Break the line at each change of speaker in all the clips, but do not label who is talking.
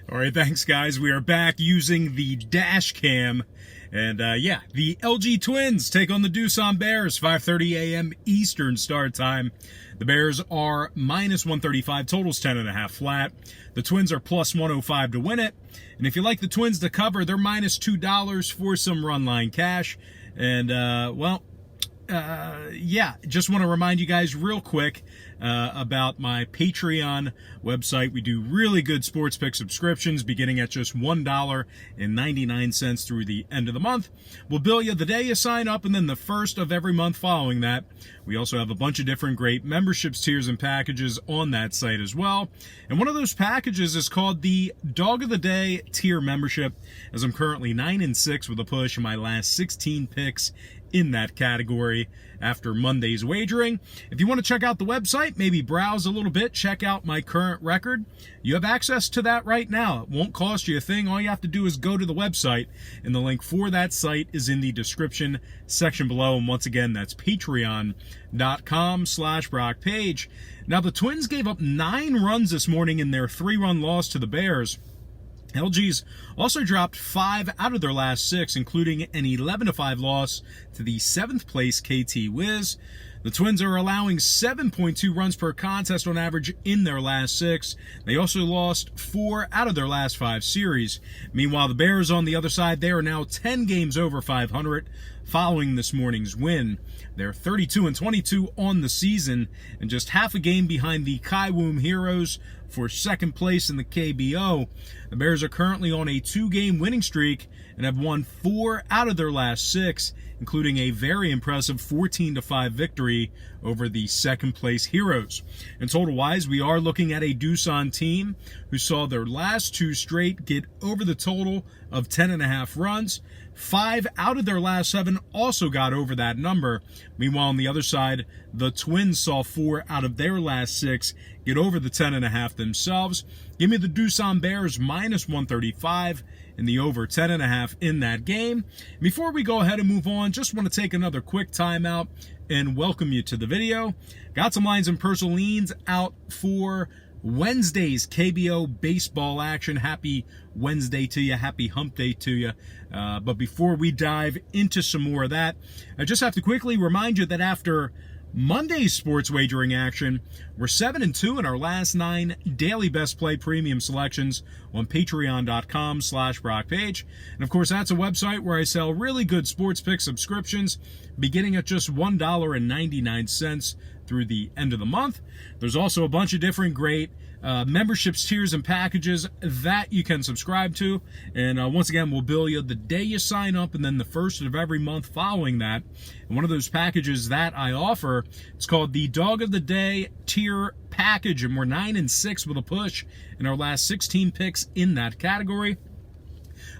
All right, thanks, guys. We are back using the dash cam. And, the LG Twins take on the Doosan Bears, 5:30 a.m. Eastern start time. The Bears are minus 135, totals 10.5 flat. The Twins are plus 105 to win it. And if you like the Twins to cover, they're minus $2 for some run line cash. And, just want to remind you guys real quick about my Patreon website. We do really good sports pick subscriptions beginning at just $1.99 through the end of the month. We'll bill you the day you sign up, and then the first of every month following that. We also have a bunch of different great memberships, tiers, and packages on that site as well. And one of those packages is called the Dog of the Day tier membership, as I'm currently 9-6 with a push in my last 16 picks in that category after Monday's wagering. If you want to check out the website, maybe browse a little bit, check out my current record, you have access to that right now. It won't cost you a thing. All you have to do is go to the website, and the link for that site is in the description section below. And once again, that's patreon.com/BrockPage. Now, the Twins gave up 9 runs this morning in their 3-run loss to the Bears. LG's also dropped 5 out of their last 6, including an 11-5 loss to the 7th place KT Wiz. The Twins are allowing 7.2 runs per contest on average in their last 6. They also lost 4 out of their last 5 series. Meanwhile, the Bears on the other side, they are now 10 games over 500 following this morning's win. They're 32-22 on the season and just half a game behind the Kaiwoom Heroes for second place in the KBO. The Bears are currently on a 2-game winning streak and have won 4 out of their last 6, including a very impressive 14-5 victory over the second-place Heroes. And total-wise, we are looking at a Doosan team who saw their last 2 straight get over the total of 10.5 runs. 5 out of their last 7 also got over that number. Meanwhile, on the other side, the Twins saw 4 out of their last 6 get over the 10.5 themselves. Give me the Doosan Bears minus 135 and the over 10.5 in that game. Before we go ahead and move on, just want to take another quick timeout and welcome you to the video. Got some lines and personal leans out for Wednesday's KBO baseball action. Happy Wednesday to you. Happy hump day to you. But before we dive into some more of that, I just have to quickly remind you that after Monday's sports wagering action, we're 7-2 in our last 9 daily best play premium selections on patreon.com/BrockPage. And of course, that's a website where I sell really good sports pick subscriptions beginning at just $1.99 through the end of the month. There's also a bunch of different great memberships, tiers, and packages that you can subscribe to. And once again, we'll bill you the day you sign up and then the first of every month following that. And one of those packages that I offer, it's called the Dog of the Day tier package, and we're 9-6 with a push in our last 16 picks in that category.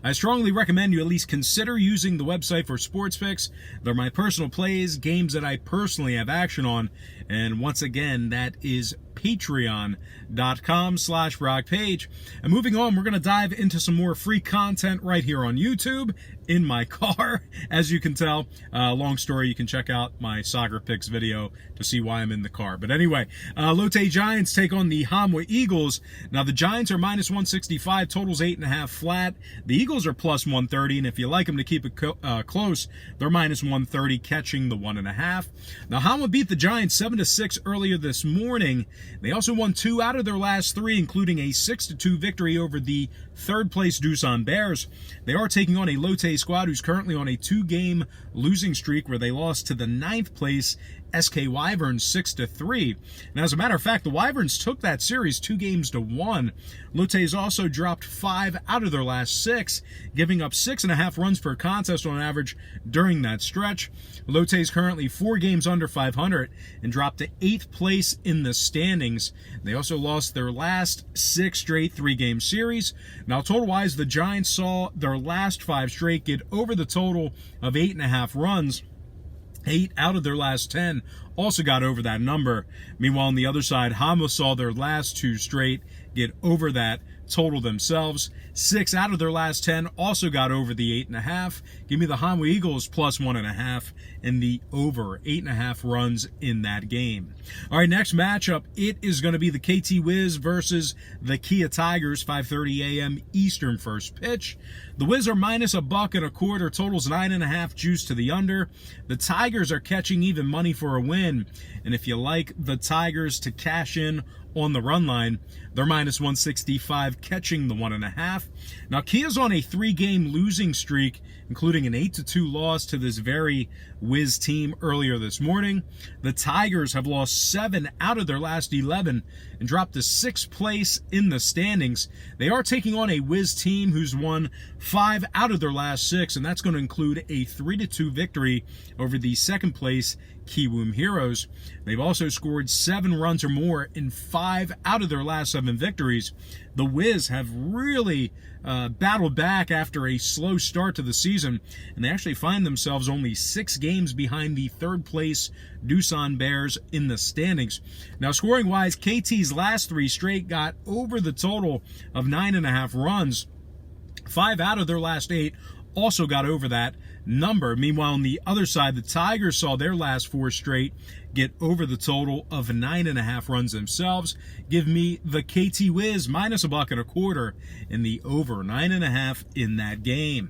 I strongly recommend you at least consider using the website for sports picks. They're my personal plays, games that I personally have action on. And once again, that is patreon.com/BrockPage. And moving on, we're going to dive into some more free content right here on YouTube in my car. As you can tell, long story, you can check out my soccer picks video to see why I'm in the car. But anyway, Lotte Giants take on the Hamwa Eagles. Now, the Giants are minus 165, totals 8.5 flat. The Eagles are plus 130, and if you like them to keep it close, they're minus 130, catching the 1.5. Now, Hamwa beat the Giants 7-6 earlier this morning. They also won 2 out of their last 3, including a 6-2 victory over the third-place Doosan Bears. They are taking on a Lotte squad who's currently on a 2-game losing streak where they lost to the 9th-place SK Wyverns 6-3. Now, as a matter of fact, the Wyverns took that series 2-1. Lotte's also dropped 5 out of their last 6, giving up 6.5 runs per contest on average during that stretch. Lotte's currently 4 games under 500 and dropped to 8th place in the standings. They also lost their last 6 straight 3-game series. Now, total-wise, the Giants saw their last 5 straight get over the total of 8.5 runs. 8 out of their last 10 also got over that number. Meanwhile, on the other side, Hamwa saw their last 2 straight get over that total themselves. 6 out of their last 10 also got over the 8.5. Give me the Hanwha Eagles plus 1.5 and the over 8.5 runs in that game. All right, next matchup, it is going to be the KT Wiz versus the Kia Tigers, 5:30 a.m. Eastern first pitch. The Wiz are minus $1.25, totals 9.5, juice to the under. The Tigers are catching even money for a win, and if you like the Tigers to cash in on the run line, they're minus 165, catching the 1.5. Now, Kia's on a 3-game losing streak, including an 8-2 loss to this very Wiz team earlier this morning. The Tigers have lost 7 out of their last 11 and dropped to 6th place in the standings. They are taking on a Wiz team who's won 5 out of their last 6, and that's going to include a 3-2 victory over the 2nd place Kiwoom Heroes. They've also scored 7 runs or more in 5 out of their last 7 victories. The Wiz have really battled back after a slow start to the season, and they actually find themselves only 6 games behind the 3rd place Doosan Bears in the standings. Now, scoring-wise, KT's last 3 straight got over the total of 9.5 runs. 5 out of their last 8 also got over that number. Meanwhile, on the other side, the Tigers saw their last 4 straight get over the total of 9.5 runs themselves. Give me the KT Wiz minus $1.25 and the over 9.5 in that game.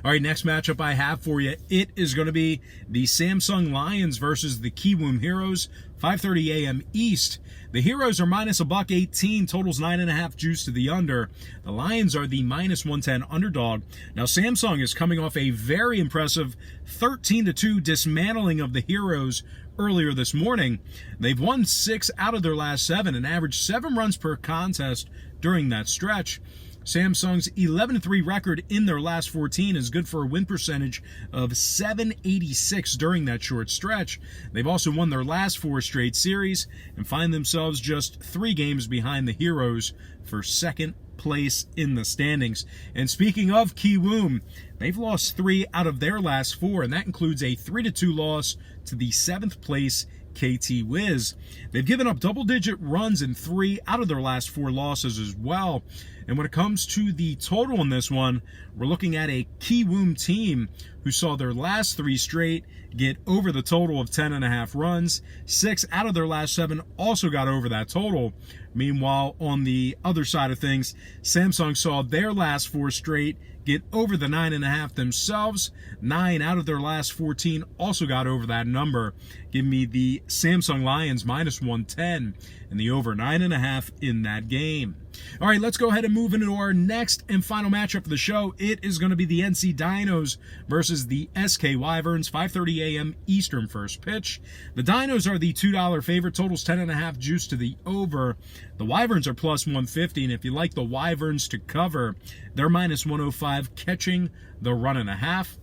All right, next matchup I have for you, it is going to be the Samsung Lions versus the Kiwoom Heroes, 5:30 a.m. East. The Heroes are minus $1.18, totals 9.5, juice to the under. The Lions are the minus 110 underdog. Now, Samsung is coming off a very impressive 13-2 dismantling of the Heroes earlier this morning. They've won 6 out of their last 7 and averaged 7 runs per contest during that stretch. Samsung's 11-3 record in their last 14 is good for a win percentage of .786 during that short stretch. They've also won their last 4 straight series and find themselves just 3 games behind the Heroes for 2nd place in the standings. And speaking of Kiwoom, they've lost 3 out of their last 4, and that includes a 3-2 loss to the 7th place KT Wiz. They've given up double-digit runs in 3 out of their last 4 losses as well. And when it comes to the total in this one, we're looking at a Kiwoom team who saw their last 3 straight get over the total of 10.5 runs. 6 out of their last 7 also got over that total. Meanwhile, on the other side of things, Samsung saw their last 4 straight get over the 9.5 themselves. 9 out of their last 14 also got over that number. Give me the Samsung Lions minus 110 and the over 9.5 in that game. All right, let's go ahead and move into our next and final matchup of the show. It is going to be the NC Dinos versus the SK Wyverns, 5:30 a.m. Eastern first pitch. The Dinos are the $2 favorite, totals 10.5, juice to the over. The Wyverns are plus 150, and if you like the Wyverns to cover, they're minus 105, catching the 1.5.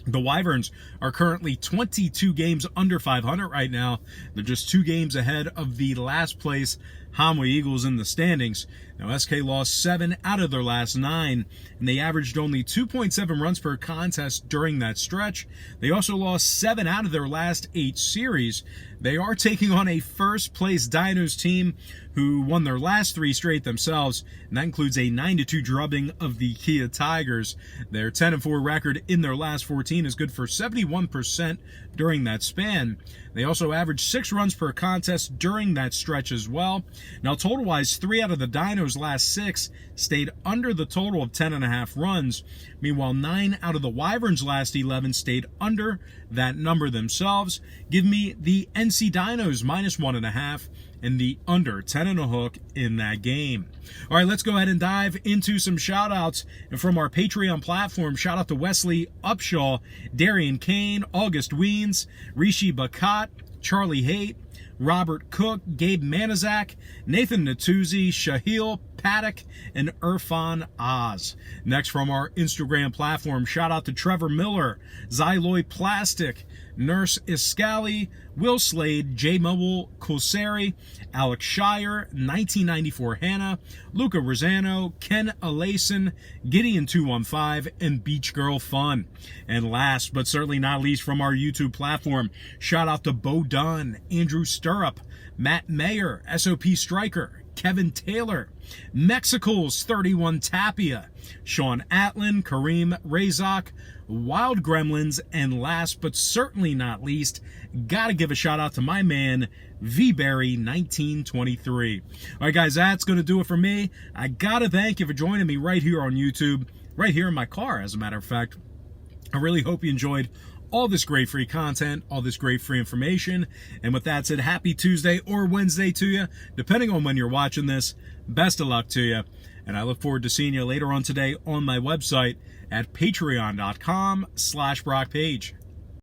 The Wyverns are currently 22 games under 500 right now. They're just 2 games ahead of the last place Hanwha Eagles in the standings. Now, SK lost 7 out of their last 9, and they averaged only 2.7 runs per contest during that stretch. They also lost 7 out of their last 8 series. They are taking on a first-place Dinos team who won their last 3 straight themselves, and that includes a 9-2 drubbing of the Kia Tigers. Their 10-4 record in their last 14 is good for 71% during that span. They also averaged 6 runs per contest during that stretch as well. Now, total-wise, 3 out of the Dinos' last 6 stayed under the total of 10.5 runs. Meanwhile, 9 out of the Wyverns' last 11 stayed under that number themselves. Give me the NC Dinos minus 1.5 and the under 10.5 in that game. All right, let's go ahead and dive into some shout-outs. And from our Patreon platform, shout out to Wesley Upshaw, Darian Kane, August Weens, Rishi Bakat, Charlie Haight, Robert Cook, Gabe Manizak, Nathan Natuzzi, Shahil Paddock, and Irfan Oz. Next, from our Instagram platform, shout out to Trevor Miller, Xyloid Plastic, Nurse Iscali, Will Slade, J. Mobile Kosari, Alex Shire, 1994 Hannah, Luca Rosano, Ken Alason, Gideon215, and Beach Girl Fun. And last but certainly not least, from our YouTube platform, shout out to Bo Dunn, Andrew Stirrup, Matt Mayer, SOP Striker, Kevin Taylor, Mexicals 31 Tapia, Sean Atlin, Kareem Razak, Wild Gremlins, and last but certainly not least, gotta give a shout out to my man, V-Berry 1923. All right, guys, that's going to do it for me. I gotta thank you for joining me right here on YouTube, right here in my car, as a matter of fact. I really hope you enjoyed all this great free content, all this great free information. And with that said, happy Tuesday or Wednesday to you, depending on when you're watching this. Best of luck to you. And I look forward to seeing you later on today on my website at patreon.com/BrockPage.